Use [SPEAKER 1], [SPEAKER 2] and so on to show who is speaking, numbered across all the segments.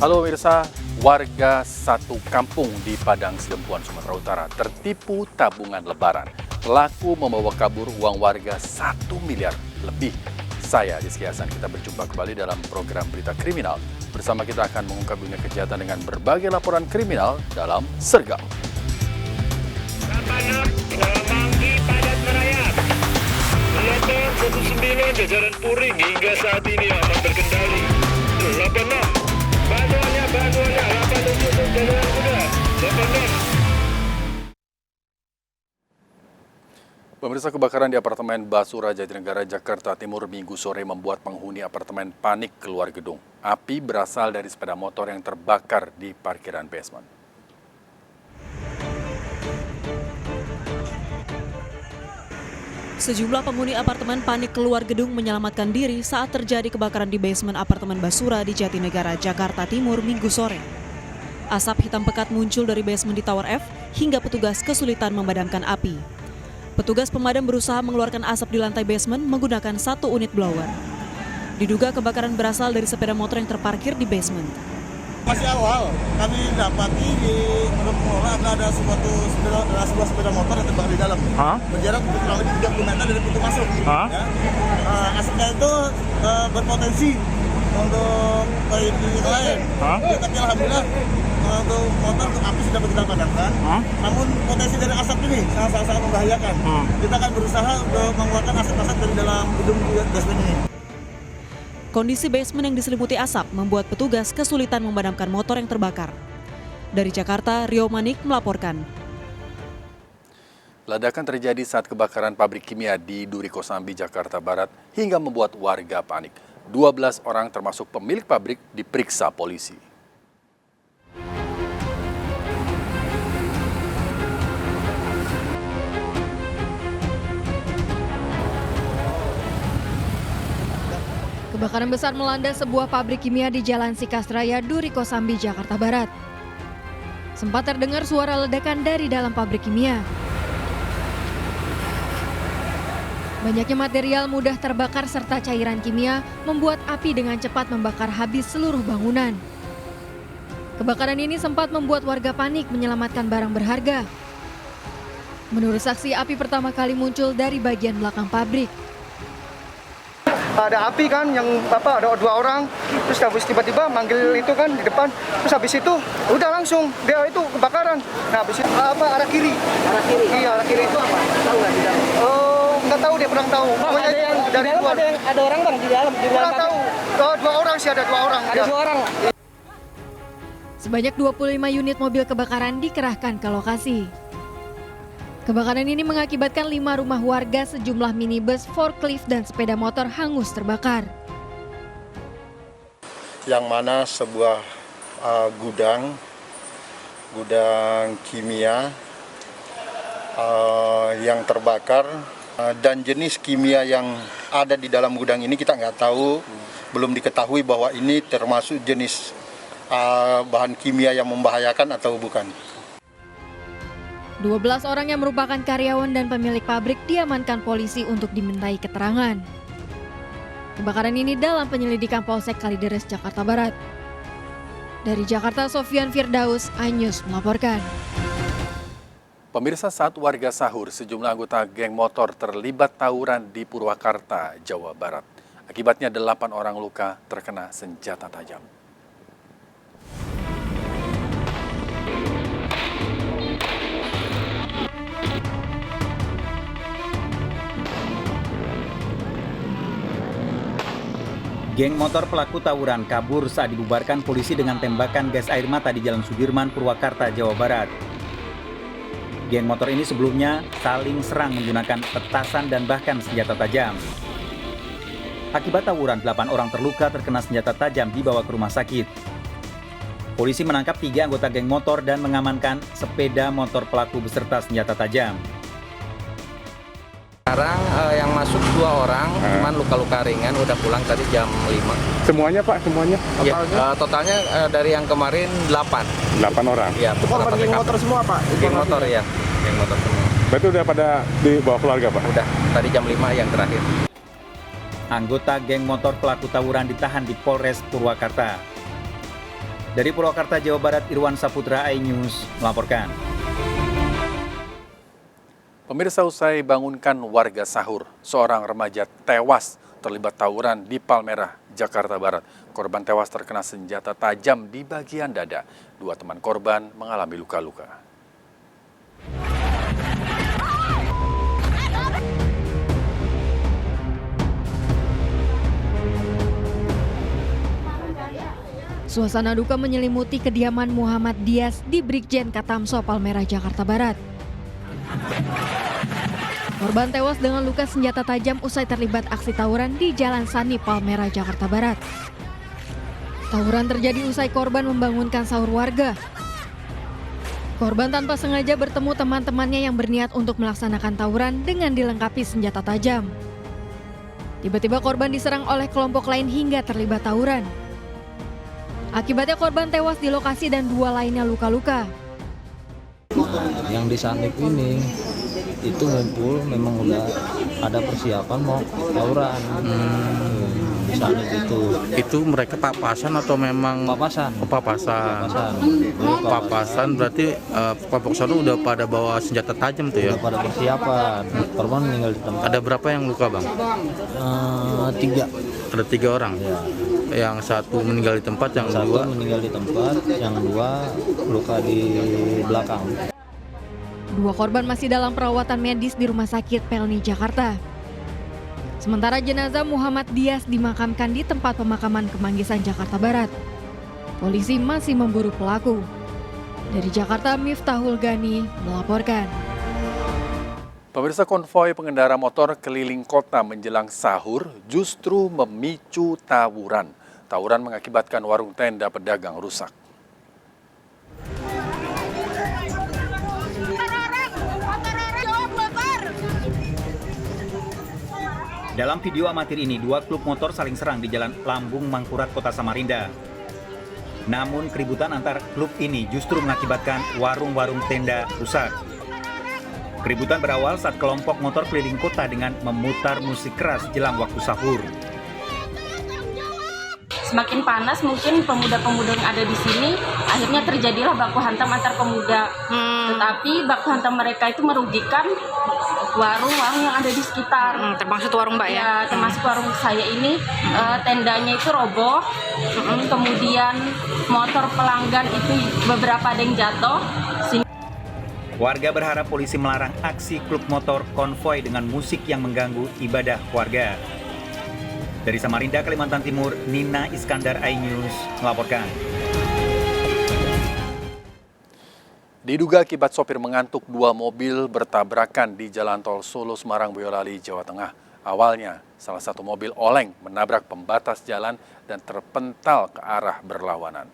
[SPEAKER 1] Halo pemirsa, warga satu kampung di Padang Sidempuan, Sumatera Utara tertipu tabungan lebaran. Pelaku membawa kabur uang warga 1 miliar lebih. Saya, Rizky Hasan, kita berjumpa kembali dalam program Berita Kriminal. Bersama kita akan mengungkap dunia kejahatan dengan berbagai laporan kriminal dalam Sergap.
[SPEAKER 2] Laporan 19 jajaran Puring hingga saat ini aman terkendali. 86 bantuannya 87 jajaran kuda 86.
[SPEAKER 1] Pemirsa, kebakaran di apartemen Basura Jatinegara, Jakarta Timur Minggu sore membuat penghuni apartemen panik keluar gedung. Api berasal dari sepeda motor yang terbakar di parkiran basement.
[SPEAKER 3] Sejumlah penghuni apartemen panik keluar gedung menyelamatkan diri saat terjadi kebakaran di basement apartemen Basura di Jatinegara, Jakarta Timur Minggu sore. Asap hitam pekat muncul dari basement di Tower F hingga petugas kesulitan memadamkan api. Petugas pemadam berusaha mengeluarkan asap di lantai basement menggunakan 1 unit blower. Diduga kebakaran berasal dari sepeda motor yang terparkir di basement.
[SPEAKER 4] Masih awal, kami dapati di menurut pengelola ada sebuah sepeda motor yang terbakar di dalam. Berjarak kurang lebih 30 meter dari pintu masuk. Ya. Asapnya itu berpotensi untuk unit lain. Ya, tapi alhamdulillah untuk motor untuk api sudah kita padamkan. Namun potensi dari asap ini sangat membahayakan. Kita akan berusaha untuk mengeluarkan asap-asap dari dalam gedung basement ini.
[SPEAKER 3] Kondisi basement yang diselimuti asap membuat petugas kesulitan memadamkan motor yang terbakar. Dari Jakarta, Rio Manik melaporkan.
[SPEAKER 1] Ledakan terjadi saat kebakaran pabrik kimia di Duri Kosambi, Jakarta Barat hingga membuat warga panik. 12 orang termasuk pemilik pabrik diperiksa polisi.
[SPEAKER 5] Kebakaran besar melanda sebuah pabrik kimia di Jalan Sikasraya, Duri Kosambi, Jakarta Barat. Sempat terdengar suara ledakan dari dalam pabrik kimia. Banyaknya material mudah terbakar serta cairan kimia membuat api dengan cepat membakar habis seluruh bangunan. Kebakaran ini sempat membuat warga panik menyelamatkan barang berharga. Menurut saksi, api pertama kali muncul dari bagian belakang pabrik.
[SPEAKER 6] Ada api kan yang ada 2 orang, terus habis tiba-tiba manggil itu kan di depan, terus habis itu udah langsung dia itu kebakaran. Nah habis itu arah kiri. Iya, arah kiri itu apa? Tahu nggak di dalam? Oh, nggak tahu, dia kurang tahu. Pokoknya
[SPEAKER 7] ada yang
[SPEAKER 6] dari
[SPEAKER 7] di dalam
[SPEAKER 6] luar.
[SPEAKER 7] ada orang bang di dalam
[SPEAKER 6] Kurang tahu. 2 orang sih, ada 2 orang.
[SPEAKER 7] Ada 2 orang.
[SPEAKER 5] Sebanyak 25 unit mobil kebakaran dikerahkan ke lokasi. Kebakaran ini mengakibatkan 5 rumah warga, sejumlah minibus, forklift, dan sepeda motor hangus terbakar.
[SPEAKER 8] Yang mana sebuah gudang kimia yang terbakar dan jenis kimia yang ada di dalam gudang ini kita nggak tahu, belum diketahui bahwa ini termasuk jenis bahan kimia yang membahayakan atau bukan.
[SPEAKER 5] 12 orang yang merupakan karyawan dan pemilik pabrik diamankan polisi untuk dimintai keterangan. Kebakaran ini dalam penyelidikan Polsek Kalideres, Jakarta Barat. Dari Jakarta, Sofyan Firdaus, iNews melaporkan.
[SPEAKER 1] Pemirsa, saat warga sahur, sejumlah anggota geng motor terlibat tawuran di Purwakarta, Jawa Barat. Akibatnya 8 orang luka terkena senjata tajam.
[SPEAKER 9] Geng motor pelaku tawuran kabur saat dibubarkan polisi dengan tembakan gas air mata di Jalan Sudirman, Purwakarta, Jawa Barat. Geng motor ini sebelumnya saling serang menggunakan petasan dan bahkan senjata tajam. Akibat tawuran, 8 orang terluka terkena senjata tajam dibawa ke rumah sakit. Polisi menangkap 3 anggota geng motor dan mengamankan sepeda motor pelaku beserta senjata tajam.
[SPEAKER 10] Sekarang yang masuk 2 orang, cuman luka-luka ringan, udah pulang tadi jam 5.
[SPEAKER 11] Semuanya Pak, semuanya?
[SPEAKER 10] Ya, totalnya dari yang kemarin 8.
[SPEAKER 11] 8 orang?
[SPEAKER 10] Iya,
[SPEAKER 6] Korban geng motor semua Pak?
[SPEAKER 10] Geng motor ya, geng motor semua.
[SPEAKER 11] Berarti udah pada dibawa keluarga Pak?
[SPEAKER 10] Udah, tadi jam 5 yang terakhir.
[SPEAKER 9] Anggota geng motor pelaku tawuran ditahan di Polres Purwakarta. Dari Purwakarta, Jawa Barat, Irwan Saputra, iNews melaporkan.
[SPEAKER 1] Pemirsa, usai bangunkan warga sahur, seorang remaja tewas terlibat tawuran di Palmerah, Jakarta Barat. Korban tewas terkena senjata tajam di bagian dada. 2 teman korban mengalami luka-luka.
[SPEAKER 5] Suasana duka menyelimuti kediaman Muhammad Dias di Brigjen Katamso, Palmerah, Jakarta Barat. Korban tewas dengan luka senjata tajam usai terlibat aksi tawuran di Jalan Sani, Palmerah, Jakarta Barat. Tawuran terjadi usai korban membangunkan sahur warga. Korban tanpa sengaja bertemu teman-temannya yang berniat untuk melaksanakan tawuran dengan dilengkapi senjata tajam. Tiba-tiba korban diserang oleh kelompok lain hingga terlibat tawuran. Akibatnya korban tewas di lokasi dan 2 lainnya luka-luka.
[SPEAKER 10] Yang disanip ini itu ngumpul memang udah ada persiapan mau tawuran. Disanip itu
[SPEAKER 7] mereka papasan atau memang
[SPEAKER 10] papasan.
[SPEAKER 7] Papasan berarti kelompok sana udah pada bawa senjata tajam tuh ya.
[SPEAKER 10] Udah pada persiapan. Korban meninggal di tempat.
[SPEAKER 7] Ada berapa yang luka, Bang?
[SPEAKER 10] 3.
[SPEAKER 7] Ada 3 orang.
[SPEAKER 10] Ya.
[SPEAKER 7] Yang 1 meninggal di tempat, yang 2
[SPEAKER 10] meninggal di tempat, yang 2 luka di belakang.
[SPEAKER 5] 2 korban masih dalam perawatan medis di Rumah Sakit Pelni, Jakarta. Sementara jenazah Muhammad Dias dimakamkan di tempat pemakaman Kemanggisan, Jakarta Barat. Polisi masih memburu pelaku. Dari Jakarta, Miftahul Gani melaporkan.
[SPEAKER 1] Pemirsa, konvoi pengendara motor keliling kota menjelang sahur justru memicu tawuran. Tawuran mengakibatkan warung tenda pedagang rusak.
[SPEAKER 9] Dalam video amatir ini, 2 klub motor saling serang di Jalan Lambung Mangkurat, Kota Samarinda. Namun keributan antar klub ini justru mengakibatkan warung-warung tenda rusak. Keributan berawal saat kelompok motor keliling kota dengan memutar musik keras jelang waktu sahur.
[SPEAKER 12] Semakin panas mungkin pemuda-pemuda yang ada di sini, akhirnya terjadilah baku hantam antar pemuda. Tetapi baku hantam mereka itu merugikan warung-warung yang ada di sekitar.
[SPEAKER 13] Termasuk warung Mbak ya?
[SPEAKER 12] Ya, termasuk warung saya ini, tendanya itu roboh. Kemudian motor pelanggan itu beberapa ada yang jatuh.
[SPEAKER 9] Warga berharap polisi melarang aksi klub motor konvoi dengan musik yang mengganggu ibadah warga. Dari Samarinda, Kalimantan Timur, Nina Iskandar, iNews melaporkan.
[SPEAKER 1] Diduga akibat sopir mengantuk, 2 mobil bertabrakan di Jalan Tol Solo Semarang Boyolali, Jawa Tengah. Awalnya, salah satu mobil oleng menabrak pembatas jalan dan terpental ke arah berlawanan.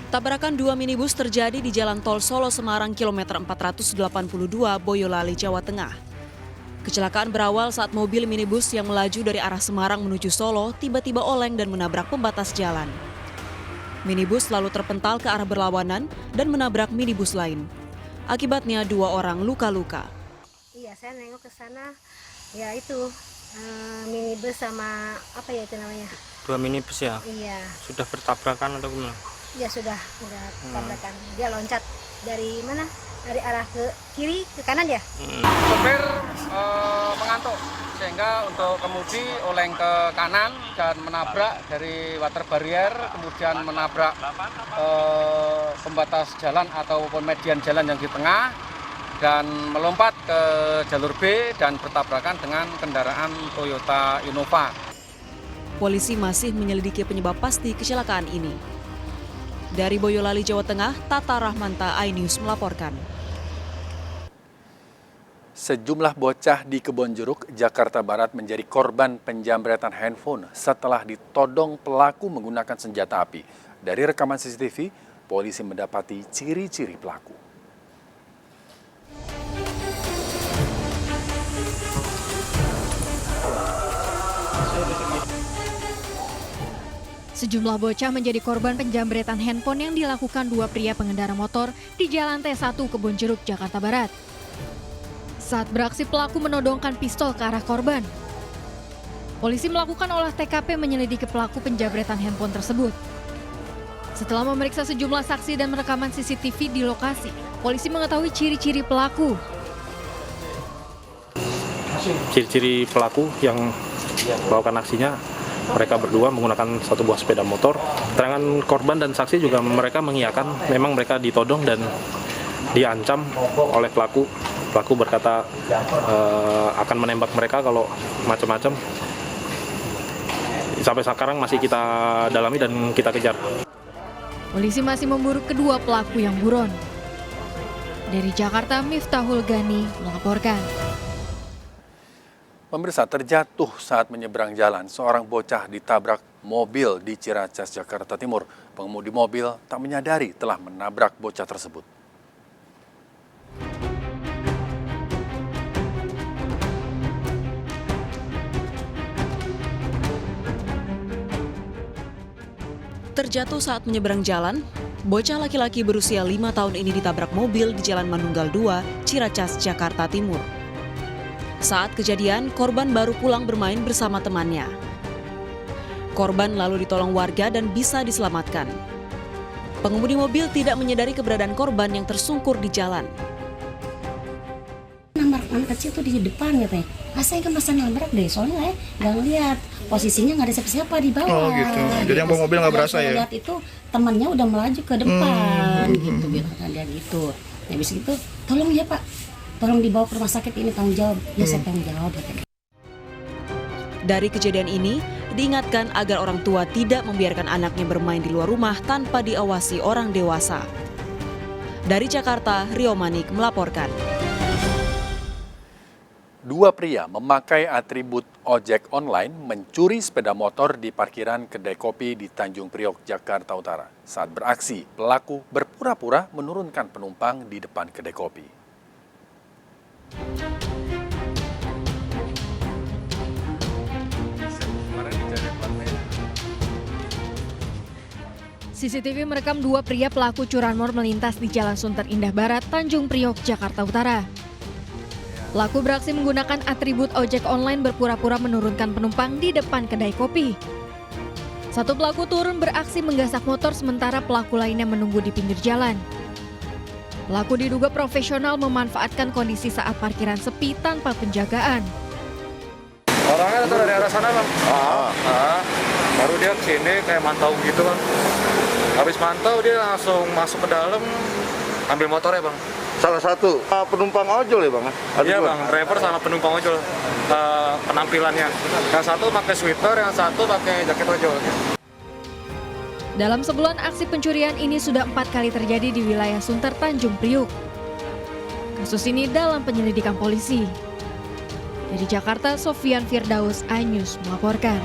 [SPEAKER 3] Tabrakan 2 minibus terjadi di Jalan Tol Solo Semarang kilometer 482 Boyolali, Jawa Tengah. Kecelakaan berawal saat mobil minibus yang melaju dari arah Semarang menuju Solo tiba-tiba oleng dan menabrak pembatas jalan. Minibus lalu terpental ke arah berlawanan dan menabrak minibus lain. Akibatnya 2 orang luka-luka.
[SPEAKER 14] Iya, saya nengok ke sana, ya itu minibus sama apa ya itu namanya?
[SPEAKER 15] 2 minibus ya?
[SPEAKER 14] Iya.
[SPEAKER 15] Sudah bertabrakan atau gimana?
[SPEAKER 14] Ya sudah tabrakan. Dia loncat dari mana? Dari arah ke kiri ke kanan ya?
[SPEAKER 10] Sopir mengantuk sehingga untuk kemudi oleng ke kanan dan menabrak dari water barrier, kemudian menabrak pembatas jalan ataupun median jalan yang di tengah dan melompat ke jalur B dan bertabrakan dengan kendaraan Toyota Innova.
[SPEAKER 3] Polisi masih menyelidiki penyebab pasti kecelakaan ini. Dari Boyolali, Jawa Tengah, Tata Rahmanta, iNews melaporkan.
[SPEAKER 1] Sejumlah bocah di Kebonjeruk, Jakarta Barat menjadi korban penjamretan handphone setelah ditodong pelaku menggunakan senjata api. Dari rekaman CCTV, polisi mendapati ciri-ciri pelaku.
[SPEAKER 5] Sejumlah bocah menjadi korban penjamretan handphone yang dilakukan 2 pria pengendara motor di Jalan T1 Kebonjeruk, Jakarta Barat. Saat beraksi, pelaku menodongkan pistol ke arah korban. Polisi melakukan olah TKP menyelidiki pelaku penjabretan handphone tersebut. Setelah memeriksa sejumlah saksi dan rekaman CCTV di lokasi, polisi mengetahui ciri-ciri pelaku.
[SPEAKER 15] Ciri-ciri pelaku yang melakukan aksinya, mereka berdua menggunakan satu buah sepeda motor. Keterangan korban dan saksi juga mereka mengiyakan memang mereka ditodong dan diancam oleh pelaku. Pelaku berkata akan menembak mereka kalau macam-macam. Sampai sekarang masih kita dalami dan kita kejar.
[SPEAKER 5] Polisi masih memburu kedua pelaku yang buron. Dari Jakarta, Miftahul Gani melaporkan.
[SPEAKER 1] Pemirsa, terjatuh saat menyeberang jalan, seorang bocah ditabrak mobil di Ciracas, Jakarta Timur. Pengemudi mobil tak menyadari telah menabrak bocah tersebut.
[SPEAKER 3] Terjatuh saat menyeberang jalan, bocah laki-laki berusia 5 tahun ini ditabrak mobil di Jalan Manunggal 2, Ciracas, Jakarta Timur. Saat kejadian, korban baru pulang bermain bersama temannya. Korban lalu ditolong warga dan bisa diselamatkan. Pengemudi mobil tidak menyadari keberadaan korban yang tersungkur di jalan.
[SPEAKER 13] Anak kecil tuh di depan katanya. Saya kan masa nabrak deh, soalnya nggak ngeliat posisinya, nggak ada siapa-siapa di bawah.
[SPEAKER 6] Oh gitu. Jadi yang bawa mobil nggak berasa ya?
[SPEAKER 13] Lihat itu temannya udah melaju ke depan, gitu bilang dia gitu. Habis itu, tolong ya Pak, tolong dibawa ke rumah sakit ini, tanggung jawab. Ya saya tanggung jawab.
[SPEAKER 3] Dari kejadian ini, diingatkan agar orang tua tidak membiarkan anaknya bermain di luar rumah tanpa diawasi orang dewasa. Dari Jakarta, Rio Manik melaporkan.
[SPEAKER 1] Dua pria memakai atribut ojek online mencuri sepeda motor di parkiran kedai kopi di Tanjung Priok, Jakarta Utara. Saat beraksi, pelaku berpura-pura menurunkan penumpang di depan kedai kopi.
[SPEAKER 5] CCTV merekam dua pria pelaku curanmor melintas di Jalan Sunter Indah Barat, Tanjung Priok, Jakarta Utara. Pelaku beraksi menggunakan atribut ojek online berpura-pura menurunkan penumpang di depan kedai kopi. Satu pelaku turun beraksi menggasak motor sementara pelaku lainnya menunggu di pinggir jalan. Pelaku diduga profesional memanfaatkan kondisi saat parkiran sepi tanpa penjagaan.
[SPEAKER 16] Orangnya datang dari arah sana Bang. Baru dia kesini kayak mantau gitu Bang. Habis mantau dia langsung masuk ke dalam, ambil motornya Bang.
[SPEAKER 6] Salah satu penumpang ojol ya Bang?
[SPEAKER 16] Iya Bang, driver sama penumpang ojol penampilannya. Yang satu pakai sweater, yang satu pakai jaket ojol.
[SPEAKER 5] Dalam sebulan aksi pencurian ini sudah 4 kali terjadi di wilayah Sunter, Tanjung Priok. Kasus ini dalam penyelidikan polisi. Dari Jakarta, Sofian Firdaus, iNews melaporkan.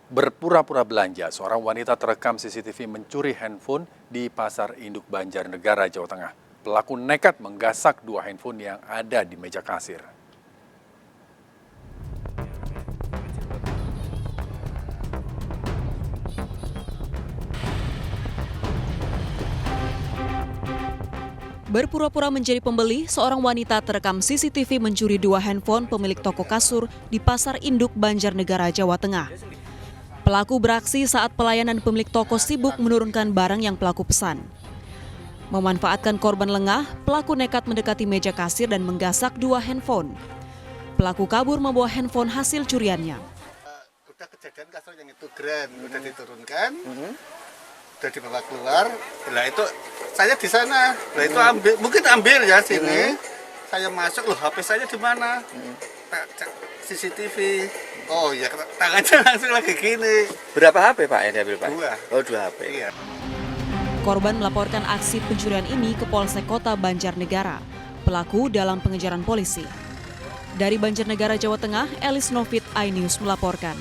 [SPEAKER 1] Berpura-pura belanja, seorang wanita terekam CCTV mencuri handphone di Pasar Induk Banjarnegara, Jawa Tengah. Pelaku nekat menggasak 2 handphone yang ada di meja kasir.
[SPEAKER 3] Berpura-pura menjadi pembeli, seorang wanita terekam CCTV mencuri 2 handphone pemilik toko kasur di Pasar Induk Banjarnegara, Jawa Tengah. Pelaku beraksi saat pelayanan pemilik toko sibuk menurunkan barang yang pelaku pesan. Memanfaatkan korban lengah, pelaku nekat mendekati meja kasir dan menggasak 2 handphone. Pelaku kabur membawa handphone hasil curiannya.
[SPEAKER 6] Udah kejadian kasur yang itu grand, udah diturunkan, udah dibawa keluar. Lah itu saya di sana, lah itu mungkin ambil ya sini. Saya masuk, loh HP saya di mana? Cek CCTV. Oh ya, tangannya langsung lagi gini.
[SPEAKER 7] Berapa HP Pak yang diambil Pak?
[SPEAKER 6] 2.
[SPEAKER 7] Oh 2 HP.
[SPEAKER 6] Iya.
[SPEAKER 3] Korban melaporkan aksi pencurian ini ke Polsek Kota Banjarnegara. Pelaku dalam pengejaran polisi. Dari Banjarnegara, Jawa Tengah, Elis Novit, iNews melaporkan.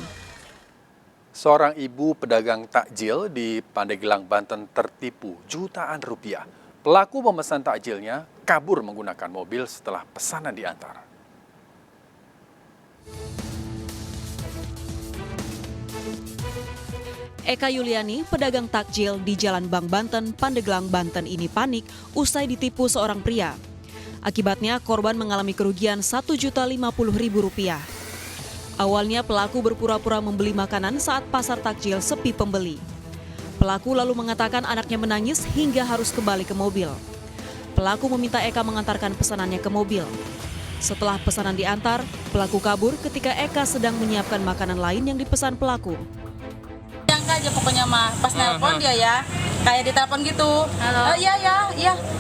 [SPEAKER 1] Seorang ibu pedagang takjil di Pandeglang, Banten tertipu jutaan rupiah. Pelaku memesan takjilnya kabur menggunakan mobil setelah pesanan diantar.
[SPEAKER 3] Eka Yuliani, pedagang takjil di Jalan Bank Banten, Pandeglang, Banten ini panik usai ditipu seorang pria. Akibatnya korban mengalami kerugian Rp1.050.000. Awalnya pelaku berpura-pura membeli makanan saat pasar takjil sepi pembeli. Pelaku lalu mengatakan anaknya menangis hingga harus kembali ke mobil. Pelaku meminta Eka mengantarkan pesanannya ke mobil. Setelah pesanan diantar, pelaku kabur ketika Eka sedang menyiapkan makanan lain yang dipesan pelaku.
[SPEAKER 17] Yang aja pokoknya mah pas nelpon dia ya kayak ditelepon gitu. Iya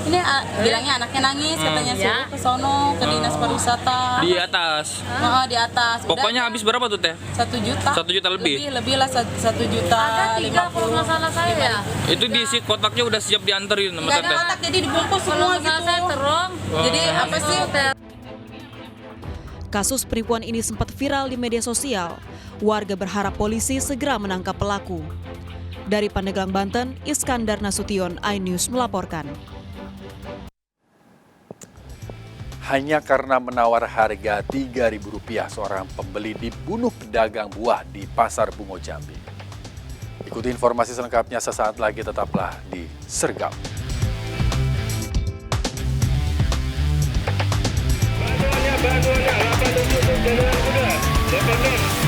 [SPEAKER 17] ini bilangnya anaknya nangis katanya suruh ke sono ke dinas pariwisata
[SPEAKER 18] di atas.
[SPEAKER 17] Di atas.
[SPEAKER 18] Pokoknya habis berapa tuh teh?
[SPEAKER 17] 1 juta.
[SPEAKER 18] 1 juta lebih.
[SPEAKER 17] Lebih lah 1 juta. Ada 3 kalau nggak salah saya ya.
[SPEAKER 18] Itu diisi kotaknya udah siap dianterin sama
[SPEAKER 17] Nggak ada
[SPEAKER 18] teteh.
[SPEAKER 17] kotak jadi dibungkus semua gitu. Saya terong. Jadi apa sih?
[SPEAKER 3] Kasus penipuan ini sempat viral di media sosial. Warga berharap polisi segera menangkap pelaku. Dari Pandeglang, Banten, Iskandar Nasution, iNews melaporkan.
[SPEAKER 1] Hanya karena menawar harga Rp3.000, seorang pembeli dibunuh pedagang buah di Pasar Bungo, Jambi. Ikuti informasi selengkapnya sesaat lagi, tetaplah di Sergap.
[SPEAKER 2] Bantuannya, 8 untuk jalan kuda. 8